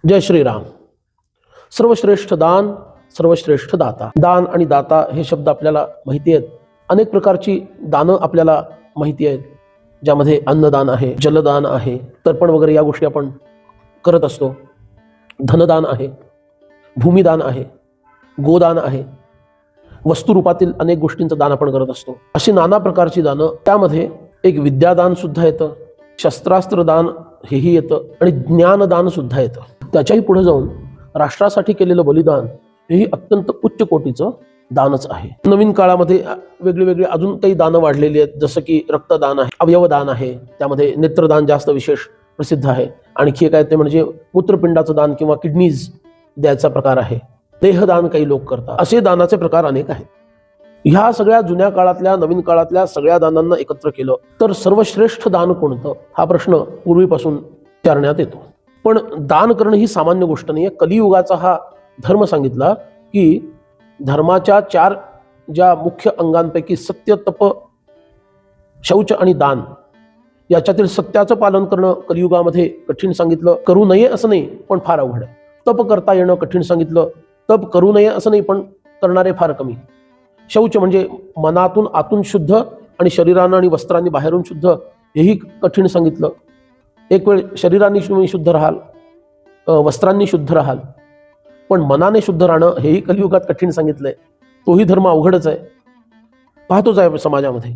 जय श्रीराम. सर्वश्रेष्ठ दान, सर्वश्रेष्ठ दाता. दान आणि दाता हे शब्द आपल्याला माहिती आहेत. अनेक प्रकारची दानं आपल्याला माहिती आहेत, ज्यामध्ये अन्नदान आहे, जलदान आहे, तर्पण वगैरे या गोष्टी आपण करत असतो. धनदान आहे, भूमिदान आहे, गोदान आहे, वस्तुरूपातील अनेक गोष्टींचं दान आपण करत असतो. अशी नाना प्रकारची दानं. त्यामध्ये एक विद्यादान सुद्धा येतं, शस्त्रास्त्रदान हेही येतं आणि ज्ञानदान सुद्धा येतं. त्याच्याही पुढे जाऊन राष्ट्रासाठी केलेलं बलिदान हेही अत्यंत उच्च कोटीचं दानच आहे. नवीन काळामध्ये वेगळी अजून काही दानं वाढलेली आहेत, जसं की रक्तदान आहे, अवयवदान आहे, त्यामध्ये नेत्रदान जास्त विशेष प्रसिद्ध आहे. आणखी एक आहे ते म्हणजे मूत्रपिंडाचं दान किंवा किडनीज द्यायचा प्रकार आहे. देहदान काही लोक करतात. असे दानाचे प्रकार अनेक आहेत. ह्या सगळ्या जुन्या काळातल्या नवीन काळातल्या सगळ्या दानांना एकत्र केलं तर सर्वश्रेष्ठ दान कोणतं, हा प्रश्न पूर्वीपासून विचारण्यात येतो. पण दान करणं ही सामान्य गोष्ट नाही आहे. कलियुगाचा हा धर्म सांगितला की धर्माच्या 4 ज्या मुख्य अंगांपैकी सत्य, तप, शौच आणि दान याच्यातील सत्याचं पालन करणं कलियुगामध्ये कठीण सांगितलं. करू नये असं नाही, पण फार अवघड आहे. तप करता येणं कठीण सांगितलं. तप करू नये असं नाही, पण करणारे फार कमी. शौच म्हणजे मनातून आतून शुद्ध आणि शरीरानं आणि वस्त्रांनी बाहेरून शुद्ध, हेही कठीण सांगितलं. एक वेळ शरीराने तुम्ही शुद्ध राहाल, वस्त्रांनी शुद्ध राहाल, पण मनाने शुद्ध राहणं हेही कलियुगात कठीण सांगितलंय. तोही धर्म अवघडच आहे, पाहतोच आहे समाजामध्ये.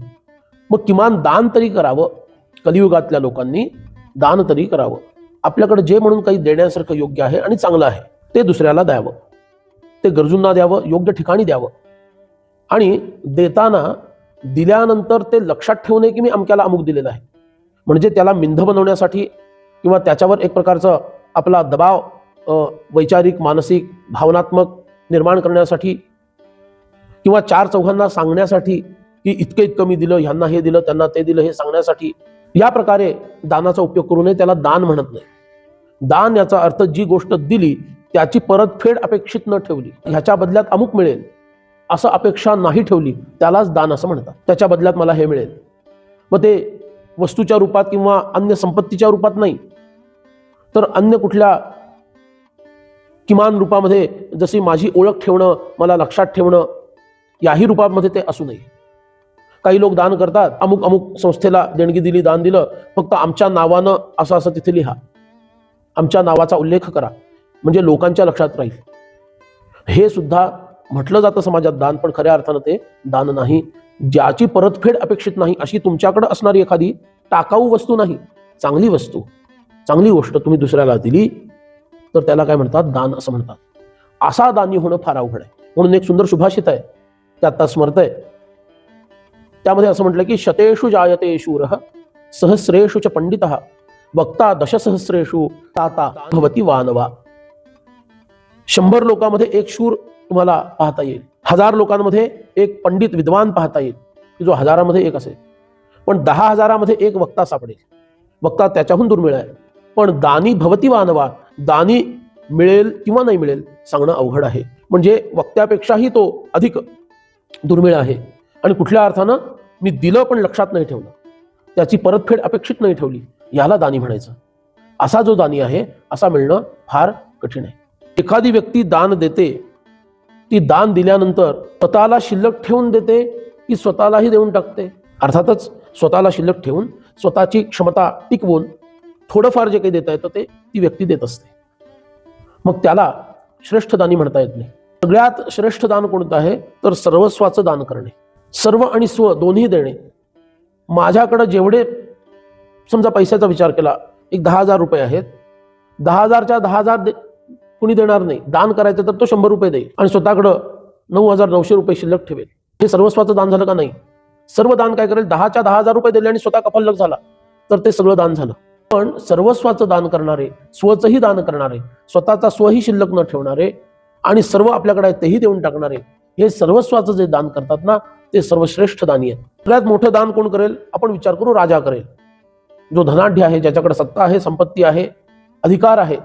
मग किमान दान तरी करावं. कलियुगातल्या लोकांनी दान तरी करावं. आपल्याकडे जे म्हणून काही देण्यासारखं योग्य आहे आणि चांगलं आहे ते दुसऱ्याला द्यावं, ते गरजूंना द्यावं, योग्य ठिकाणी द्यावं. आणि देताना दिल्यानंतर ते लक्षात ठेवू नये की मी अमक्याला अमुक दिलेलं आहे, म्हणजे त्याला मिंध बनवण्यासाठी किंवा त्याच्यावर एक प्रकारचा आपला दबाव वैचारिक, मानसिक, भावनात्मक निर्माण करण्यासाठी किंवा 4 चौघांना सांगण्यासाठी की इतकं मी दिलं, ह्यांना हे दिलं, त्यांना ते दिलं, हे सांगण्यासाठी या प्रकारे दानाचा उपयोग करू नये. त्याला दान म्हणत नाही. दान याचा अर्थ जी गोष्ट दिली त्याची परतफेड अपेक्षित न ठेवली, ह्याच्या बदल्यात अमुक मिळेल असं अपेक्षा नाही ठेवली, त्यालाच दान असं म्हणतात. त्याच्या बदल्यात मला हे मिळेल. मग ते वस्तूच्या रूपात किंवा अन्य संपत्तीच्या रूपात नाही, तर अन्य कुठल्या किमान रूपामध्ये, जशी माझी ओळख ठेवणं, मला लक्षात ठेवणं, याही रूपामध्ये ते असू नये. काही लोक दान करतात, अमुक अमुक संस्थेला देणगी दिली, दान दिलं, फक्त आमच्या नावानं असं असं तिथे लिहा, आमच्या नावाचा उल्लेख करा, म्हणजे लोकांच्या लक्षात राहील. हे सुद्धा म्हटलं जातं समाजात दान, पण खऱ्या अर्थानं ते दान नाही. ज्याची परतफेड अपेक्षित नाही अशी तुमच्याकडे असणारी एखादी टाकाऊ वस्तू नाही, चांगली वस्तू, चांगली गोष्ट तुम्ही दुसऱ्याला दिली तर त्याला काय म्हणतात, दान असं म्हणतात. असा दानी होणं फार अवघड आहे. म्हणून एक सुंदर सुभाषित आहे, ते आता स्मरत आहे. त्यामध्ये असं म्हटलं की शतेषु जायते शूरः सहस्रेषु च पंडितः वक्ता दशसहस्रेषु ताता भवति वानवा. 100 लोकांमध्ये एक शूर तुम्हाला पाहता येईल, 1000 लोकांमध्ये एक पंडित विद्वान पाहता येईल की जो 1000मध्ये एक असेल, पण 10,000मध्ये एक वक्ता सापडेल. वक्ता त्याच्याहून दुर्मिळ आहे. पण दानी भवति वानवा, दानी मिळेल किंवा नाही मिळेल सांगणं अवघड आहे. म्हणजे वक्त्यापेक्षाही तो अधिक दुर्मिळ आहे. आणि कुठल्या अर्थानं मी दिलं पण लक्षात नाही ठेवलं, त्याची परतफेड अपेक्षित नाही ठेवली, याला दानी म्हणायचं. असा जो दानी आहे असा मिळणं फार कठीण आहे. एखादी व्यक्ती दान देते, ती दान दिल्यानंतर स्वतःला शिल्लक ठेवून देते की स्वतःलाही देऊन टाकते? अर्थातच स्वतःला शिल्लक ठेवून, स्वतःची क्षमता टिकवून थोडंफार जे काही देता येतं ते ती व्यक्ती देत असते. मग त्याला श्रेष्ठ दानी म्हणता येत नाही. सगळ्यात श्रेष्ठ दान कोणतं आहे तर सर्वस्वाचं दान करणे, सर्व आणि स्व दोन्ही देणे. माझ्याकडे जेवढे, समजा पैशाचा विचार केला, एक 10,000 रुपये आहेत, 10,000च्या 10,000 कुणी देणार नाही. दान करायचं तर तो 100 रुपये देईल आणि स्वतःकडं 9,900 रुपये शिल्लक ठेवेल. हे सर्वस्वाचं दान झालं का नाही? सर्व दान काय करेल, 10च्या 10,000 रुपये दिले आणि स्वतः कफल्लक झाला तर ते सगळं दान झालं. पण सर्वस्वाचं दान करणारे, स्वचंही दान करणारे, स्वतःचा स्वही शिल्लक न ठेवणारे आणि सर्व आपल्याकडे आहे तेही देऊन टाकणारे, हे सर्वस्वाचं जे दान करतात ना, ते सर्वश्रेष्ठ दानी आहे. सगळ्यात मोठं दान कोण करेल? आपण विचार करू, राजा करेल. जो धनाढ्य आहे, ज्याच्याकडे सत्ता आहे, संपत्ती आहे, अधिकार आहे,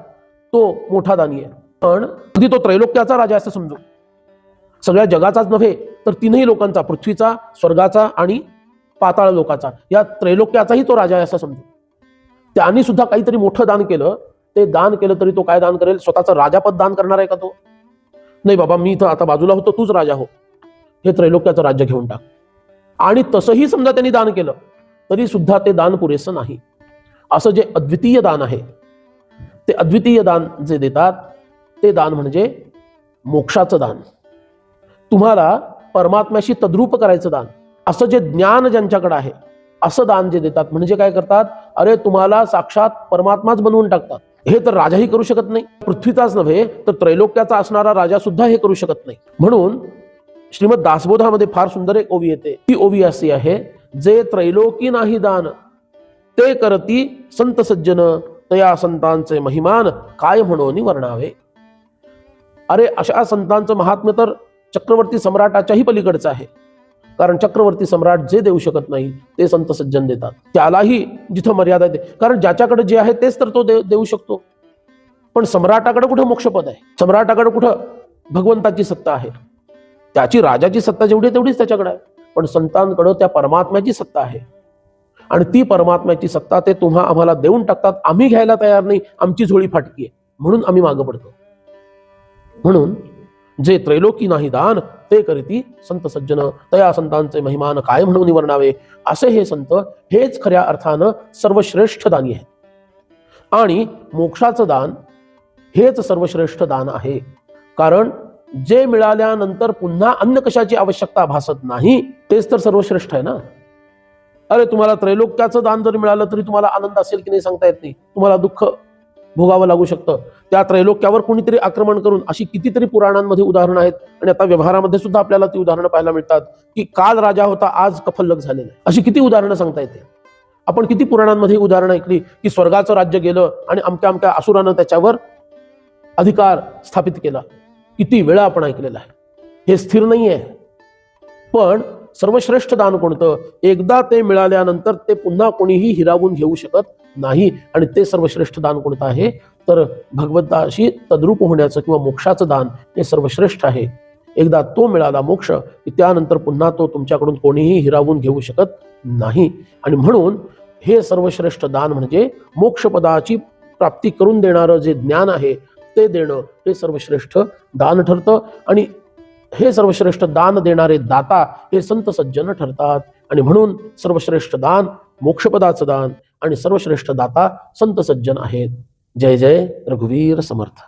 तो मोठा दानी आहे. पण अगदी तो त्रैलोक्याचा राजा असं समजू, सगळ्या जगाचाच नव्हे तर 3ही लोकांचा, पृथ्वीचा, स्वर्गाचा आणि पाताळ लोकाचा, या त्रैलोक्याचाही तो राजा आहे असं समजू. त्यांनी सुद्धा काहीतरी मोठं दान केलं, ते दान केलं तरी तो काय दान करेल? स्वतःचं राजापद दान करणार आहे का तो? नाही बाबा, मी इथं आता बाजूला होतो, तूच राजा हो, हे त्रैलोक्याचं राज्य घेऊन टाक. आणि तसंही समजा त्यांनी दान केलं तरी सुद्धा ते दान पुरेसं नाही. असं जे अद्वितीय दान आहे, ते अद्वितीय दान जे देतात ते दान म्हणजे मोक्षाचं दान, तुम्हाला परमात्म्याशी तद्रूप करायचं दान, असं जे ज्ञान ज्यांच्याकडे आहे असं दान जे देतात. म्हणजे काय करतात? अरे तुम्हाला साक्षात परमात्माच बनवून टाकतात. हे तर राजाही करू शकत नाही, पृथ्वीचाच नव्हे तर त्रैलोक्याचा असणारा राजा सुद्धा हे करू शकत नाही. म्हणून श्रीमद दासबोधामध्ये फार सुंदर एक ओवी येते. ती ओवी अशी आहे, जे त्रैलोकी नाही दान ते करती संत सज्जन, तया संतांचे महिमान काय म्हणून वर्णावे. अरे अशा संतांचं महात्म्य तर चक्रवर्ती सम्राटाच्याही पलीकडचं आहे. कारण चक्रवर्ती सम्राट जे देऊ शकत नाही ते संत सज्जन देतात. त्यालाही जिथं मर्यादा येते, कारण ज्याच्याकडे जे आहे तेच तर तो देऊ शकतो. पण सम्राटाकडे कुठं मोक्षपद आहे? सम्राटाकडे कुठं भगवंताची सत्ता आहे? त्याची राजाची सत्ता जेवढी तेवढीच त्याच्याकडे आहे. पण संतांकडे त्या परमात्म्याची सत्ता आहे. आणि ती परमात्म्याची सत्ता ते तुम्हा आम्हाला देऊन टाकतात. आम्ही घ्यायला तयार नाही, आमची झोळी फाटकी आहे म्हणून आम्ही मागं पडतो. म्हणून जे त्रैलोकी नाही दान ते करीती संत सज्जन, तया संतांचे महिमान काय म्हणून वर्णावे. असे हे संत हेच खऱ्या अर्थानं सर्वश्रेष्ठ दानी आहेत. आणि मोक्षाचं दान हेच सर्वश्रेष्ठ दान आहे. कारण जे मिळाल्यानंतर पुन्हा अन्य कशाची आवश्यकता भासत नाही तेच तर सर्वश्रेष्ठ आहे ना. अरे तुम्हाला त्रैलोक्याचं दान जरी मिळालं तरी तुम्हाला आनंद असेल की नाही सांगता येत नाही. तुम्हाला दुःख भोगावं लागू शकतं. त्या त्रैलोक्यावर कोणीतरी आक्रमण करून, अशी कितीतरी पुराणांमध्ये उदाहरणं आहेत आणि आता व्यवहारामध्ये सुद्धा आपल्याला ती उदाहरणं पाहायला मिळतात की काल राजा होता आज कफल्लक झालेला आहे. अशी किती उदाहरणं सांगता येते. आपण किती पुराणांमध्ये उदाहरणं ऐकली की स्वर्गाचं राज्य गेलं आणि अमक्या अमक्या असुरानं त्याच्यावर अधिकार स्थापित केला. किती वेळा आपण ऐकलेलं आहे. हे स्थिर नाही आहे. पण सर्वश्रेष्ठ दान कोणतं? एकदा ते मिळाल्यानंतर ते पुन्हा कोणीही हिरावून घेऊ शकत नाही. आणि ते सर्वश्रेष्ठ दान कोणतं आहे? तर भगवंताशी तद्रूप होण्याचं किंवा मोक्षाचं दान हे सर्वश्रेष्ठ आहे. एकदा तो मिळाला मोक्ष की त्यानंतर पुन्हा तो तुमच्याकडून कोणीही हिरावून घेऊ शकत नाही. आणि म्हणून हे सर्वश्रेष्ठ दान म्हणजे मोक्षपदाची प्राप्ती करून देणारं जे ज्ञान आहे ते देणं हे सर्वश्रेष्ठ दान ठरतं. आणि हे सर्वश्रेष्ठ दान देणारे दाता हे संत सज्जन ठरतात. आणि म्हणून सर्वश्रेष्ठ दान मोक्षपदाचं दान आणि सर्वश्रेष्ठ दाता संत सज्जन आहेत. जय जय रघुवीर समर्थ.